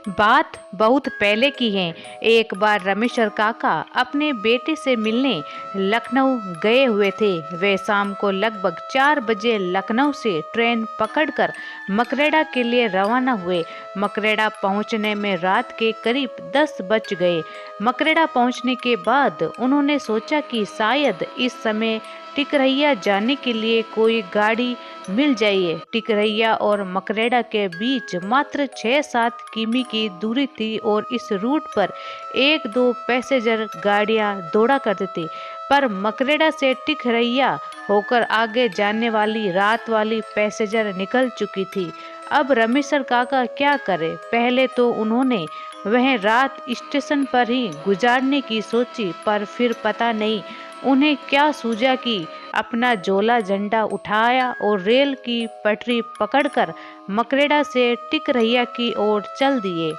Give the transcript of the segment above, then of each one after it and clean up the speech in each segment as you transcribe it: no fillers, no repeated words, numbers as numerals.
बात बहुत पहले की है। एक बार रमेश्वर काका अपने बेटे से मिलने लखनऊ गए हुए थे। वे शाम को लगभग 4 बजे लखनऊ से ट्रेन पकड़कर मकरेड़ा के लिए रवाना हुए। मकरेड़ा पहुंचने में रात के करीब 10 बज गए। मकरेड़ा पहुंचने के बाद उन्होंने सोचा कि शायद इस समय टिकरैया जाने के लिए कोई गाड़ी मिल जाइए। टिकरैया और मकरेड़ा के बीच मात्र 6-7 किमी की दूरी थी और इस रूट पर 1-2 पैसेंजर गाड़ियां दौड़ा करती थी। पर मकरेड़ा से टिकरैया होकर आगे जाने वाली रात वाली पैसेंजर निकल चुकी थी। अब रमेश्वर काका क्या करे? पहले तो उन्होंने वह रात स्टेशन पर ही गुजारने की सोची, पर फिर पता नहीं उन्हें क्या सूझा कि अपना झोला झंडा उठाया और रेल की पटरी पकड़कर मकरेड़ा से टिकरैया की ओर चल दिए।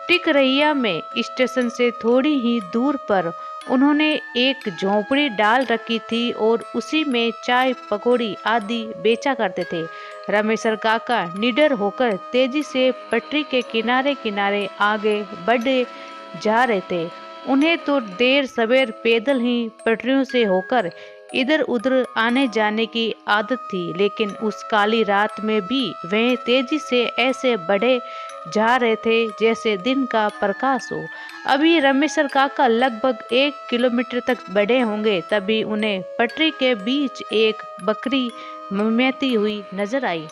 टिकरैया में स्टेशन से थोड़ी ही दूर पर उन्होंने एक झोंपड़ी डाल रखी थी और उसी में चाय पकौड़ी आदि बेचा करते थे। रमेश्वर काका निडर होकर तेजी से पटरी के किनारे किनारे आगे बढ़े जा रहे थे। उन्हें तो देर सवेर पैदल ही पटरियों से होकर इधर उधर आने जाने की आदत थी, लेकिन उस काली रात में भी वे तेजी से ऐसे बढ़े जा रहे थे जैसे दिन का प्रकाश हो। अभी रमेश्वर काका लगभग 1 किलोमीटर तक बढ़े होंगे, तभी उन्हें पटरी के बीच एक बकरी ममैती हुई नजर आई।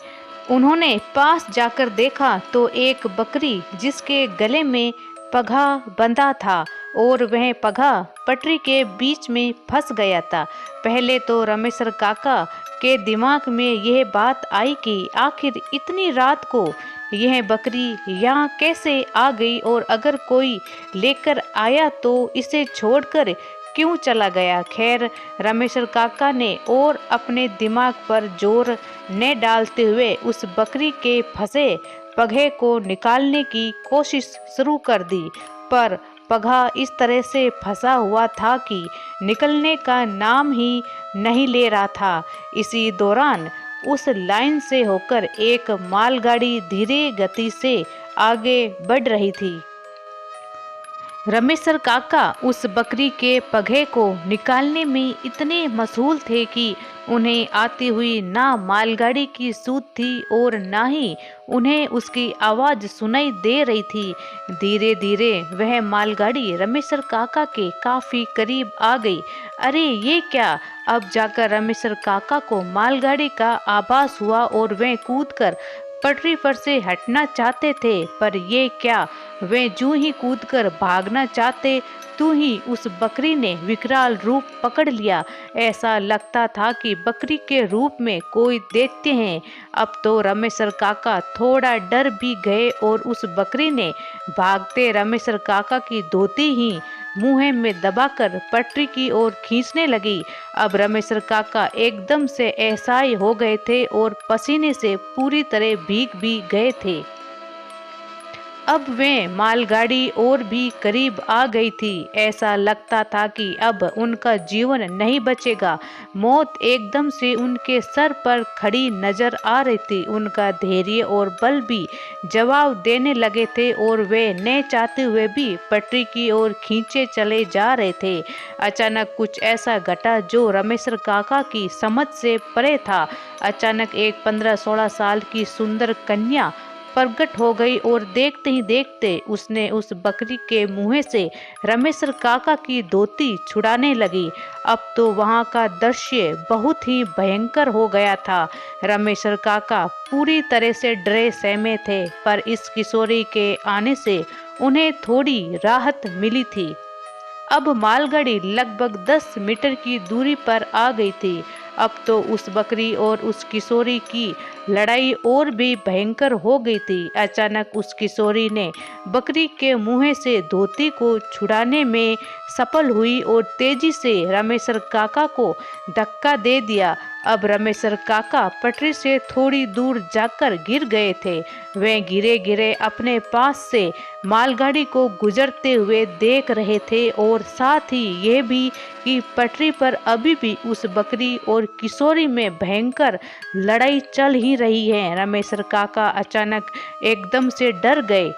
उन्होंने पास जाकर देखा तो एक बकरी जिसके गले में पघा बंधा था और वह पघा पटरी के बीच में फंस गया था। पहले तो रमेश्वर काका के दिमाग में यह बात आई कि आखिर इतनी रात को यह बकरी यहाँ कैसे आ गई और अगर कोई लेकर आया तो इसे छोड़कर क्यों चला गया। खैर, रमेश्वर काका ने और अपने दिमाग पर जोर न डालते हुए उस बकरी के फंसे पघे को निकालने की कोशिश शुरू कर दी, पर पघा इस तरह से फंसा हुआ था कि निकलने का नाम ही नहीं ले रहा था। इसी दौरान उस लाइन से होकर एक मालगाड़ी धीरे गति से आगे बढ़ रही थी। रमेश्वर काका उस बकरी के पघे को निकालने में इतने मशगूल थे कि उन्हें आती हुई ना मालगाड़ी की सूत थी और ना ही उन्हें उसकी आवाज़ सुनाई दे रही थी। धीरे धीरे वह मालगाड़ी रमेश्वर काका के काफ़ी करीब आ गई। अरे ये क्या! अब जाकर रमेश्वर काका को मालगाड़ी का आभास हुआ और वह कूदकर पटरी पर से हटना चाहते थे, पर ये क्या! वे जूं ही कूदकर भागना चाहते तू ही उस बकरी ने विकराल रूप पकड़ लिया। ऐसा लगता था कि बकरी के रूप में कोई दैत्य है। अब तो रमेश्वर काका थोड़ा डर भी गए और उस बकरी ने भागते रमेश्वर काका की धोती ही मुंह में दबाकर पटरी की ओर खींचने लगी। अब रमेश्वर काका एकदम से असहाय हो गए थे और पसीने से पूरी तरह भीग भी गए थे। अब वे मालगाड़ी और भी करीब आ गई थी। ऐसा लगता था कि अब उनका जीवन नहीं बचेगा। मौत एकदम से उनके सर पर खड़ी नजर आ रही थी। उनका धैर्य और बल भी जवाब देने लगे थे और वे न चाहते हुए भी पटरी की ओर खींचे चले जा रहे थे। अचानक कुछ ऐसा घटा जो रमेश्वर काका की समझ से परे था। अचानक एक 15-16 साल की सुंदर कन्या प्रकट हो गई और देखते ही देखते उसने उस बकरी के मुंह से रमेश्वर काका की धोती छुड़ाने लगी। अब तो वहां का दृश्य बहुत ही भयंकर हो गया था। रमेश्वर काका पूरी तरह से डरे सहमे थे, पर इस किशोरी के आने से उन्हें थोड़ी राहत मिली थी। अब मालगाड़ी लगभग 10 मीटर की दूरी पर आ गई थी। अब तो उस बकरी और उस किशोरी की लड़ाई और भी भयंकर हो गई थी। अचानक उस किशोरी ने बकरी के मुंह से धोती को छुड़ाने में सफल हुई और तेजी से रमेश्वर काका को धक्का दे दिया। अब रमेश्वर काका पटरी से थोड़ी दूर जाकर गिर गए थे। वे गिरे गिरे अपने पास से मालगाड़ी को गुजरते हुए देख रहे थे और साथ ही ये भी कि पटरी पर अभी भी उस बकरी और किशोरी में भयंकर लड़ाई चल ही रही है। रमेश्वर काका अचानक एकदम से डर गए।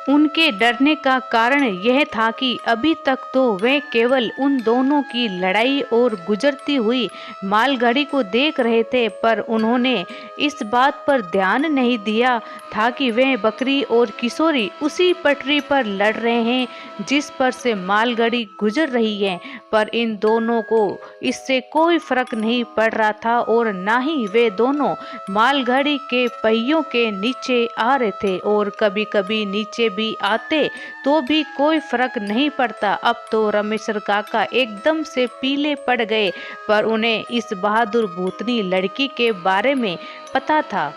उनके डरने का कारण यह था कि अभी तक तो वे केवल उन दोनों की लड़ाई और गुजरती हुई मालगाड़ी को देख रहे थे, पर उन्होंने इस बात पर ध्यान नहीं दिया था कि वे बकरी और किशोरी उसी पटरी पर लड़ रहे हैं जिस पर से मालगाड़ी गुजर रही है। पर इन दोनों को इससे कोई फर्क नहीं पड़ रहा था और ना ही वे दोनों मालगाड़ी के पहियों के नीचे आ रहे थे, और कभी कभी नीचे भी आते तो भी कोई फर्क नहीं पड़ता। अब तो रमेशर काका एकदम से पीले पड़ गए, पर उन्हें इस बहादुर भूतनी लड़की के बारे में पता था।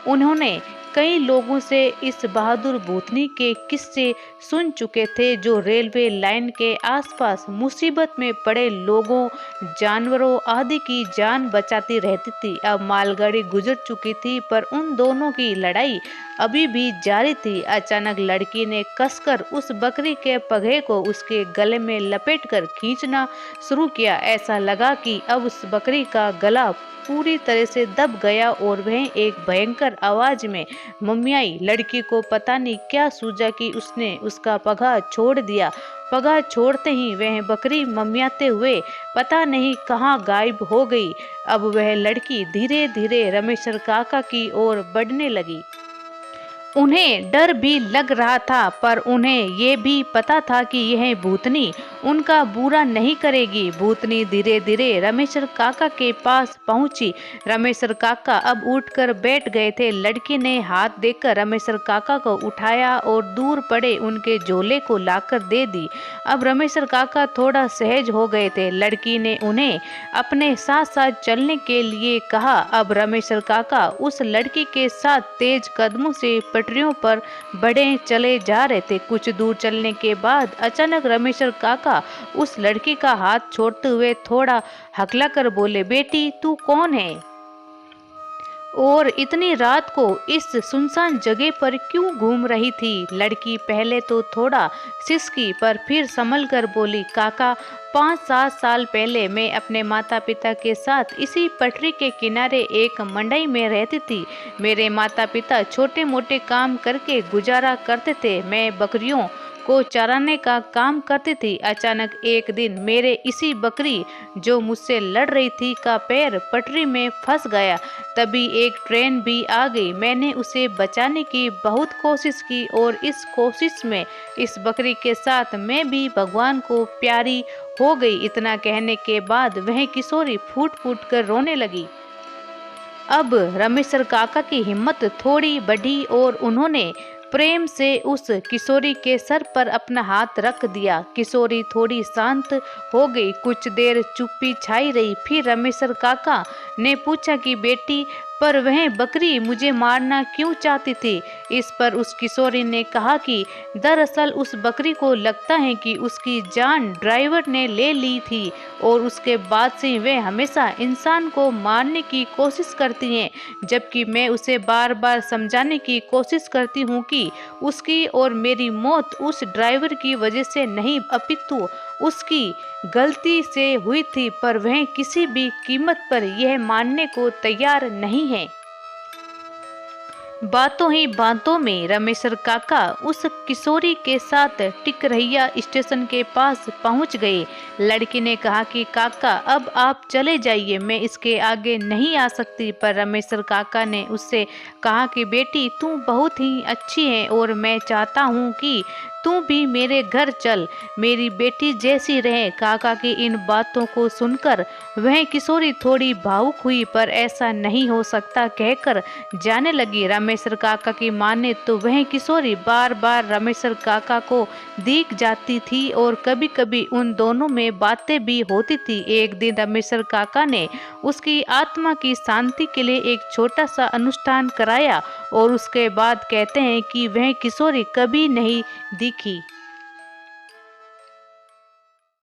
उन्होंने कई लोगों से इस बहादुर भूतनी के किस्से सुन चुके थे जो रेलवे लाइन के आसपास मुसीबत में पड़े लोगों, जानवरों आदि की जान बचाती रहती थी। अब मालगाड़ी गुजर चुकी थी, पर उन दोनों की लड़ाई अभी भी जारी थी। अचानक लड़की ने कसकर उस बकरी के पगहे को उसके गले में लपेटकर खींचना शुरू किया। ऐसा लगा कि अब उस बकरी का गला पूरी तरह से दब गया और वह एक भयंकर आवाज में मम्मियाई। लड़की को पता नहीं क्या सूझा कि उसने उसका पगहा छोड़ दिया। पगहा छोड़ते ही वह बकरी मम्मियाते हुए पता नहीं कहाँ गायब हो गई। अब वह लड़की धीरे धीरे रमेशर काका की ओर बढ़ने लगी। उन्हें डर भी लग रहा था, पर उन्हें ये भी पता था कि यह भूतनी उनका बुरा नहीं करेगी। भूतनी धीरे धीरे रमेशर काका के पास पहुंची। रमेशर काका अब उठकर बैठ गए थे। लड़की ने हाथ देकर रमेशर काका को उठाया और दूर पड़े उनके झोले को लाकर दे दी। अब रमेशर काका थोड़ा सहज हो गए थे। लड़की ने उन्हें अपने साथ साथ चलने के लिए कहा। अब रमेशर काका उस लड़की के साथ तेज कदमों से पटरियों पर बढ़े चले जा रहे थे। कुछ दूर चलने के बाद अचानक रमेशर काका उस लड़की का हाथ छोड़ते हुए थोड़ा हकलाकर बोले, बेटी तू कौन है और इतनी रात को इस सुनसान जगह पर क्यों घूम रही थी? लड़की पहले तो थोड़ा सिसकी, पर फिर संभल कर बोली, काका 5-7 साल पहले मैं अपने माता पिता के साथ इसी पटरी के किनारे एक मंडई में रहती थी। मेरे माता पिता छोटे मोटे काम करके गुजारा करते थे। मैं बकरियों को चराने का काम करती थी। अचानक एक दिन मेरे इसी बकरी जो मुझसे लड़ रही थी का पैर पटरी में फंस गया। तभी एक ट्रेन भी आ गई। मैंने उसे बचाने की बहुत कोशिश की और इस कोशिश में इस बकरी के साथ मैं भी भगवान को प्यारी हो गई। इतना कहने के बाद वह किशोरी फूट फूट कर रोने लगी। अब रमेशर काका की हिम्मत थोड़ी बढ़ी और उन्होंने प्रेम से उस किशोरी के सर पर अपना हाथ रख दिया। किशोरी थोड़ी शांत हो गई। कुछ देर चुप्पी छाई रही। फिर रमेशर काका ने पूछा कि बेटी, पर वह बकरी मुझे मारना क्यों चाहती थी? इस पर उस किशोरी ने कहा कि दरअसल उस बकरी को लगता है कि उसकी जान ड्राइवर ने ले ली थी और उसके बाद से वह हमेशा इंसान को मारने की कोशिश करती है, जबकि मैं उसे बार बार समझाने की कोशिश करती हूँ कि उसकी और मेरी मौत उस ड्राइवर की वजह से नहीं अपितु उसकी गलती से हुई थी, पर वह किसी भी कीमत पर यह मानने को तैयार नहीं है। बातों ही बातों में रमेशर काका उस किशोरी के साथ टिकरहिया स्टेशन के पास पहुंच गए। लड़की ने कहा कि काका अब आप चले जाइए, मैं इसके आगे नहीं आ सकती। पर रमेशर काका ने उससे कहा कि बेटी तू बहुत ही अच्छी है और मैं चाहता हूँ कि तू भी मेरे घर चल, मेरी बेटी जैसी रहे। काका की इन बातों को सुनकर वह किशोरी थोड़ी भावुक हुई, पर ऐसा नहीं हो सकता कहकर जाने लगी। रमेशर काका की माने तो वह किशोरी बार बार रमेशर काका को दिख जाती थी और कभी कभी उन दोनों में बातें भी होती थी। एक दिन रमेशर काका ने उसकी आत्मा की शांति के लिए एक छोटा सा अनुष्ठान कराया और उसके बाद कहते हैं कि वह किशोरी कभी नहीं दिखी।